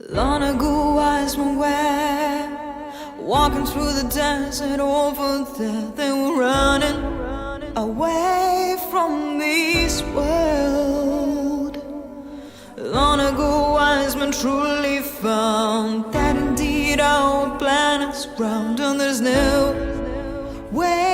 Long ago wise men were walking through the desert over there. They were running away from this world. Long ago wise men truly found that indeed our planet's round and there's no way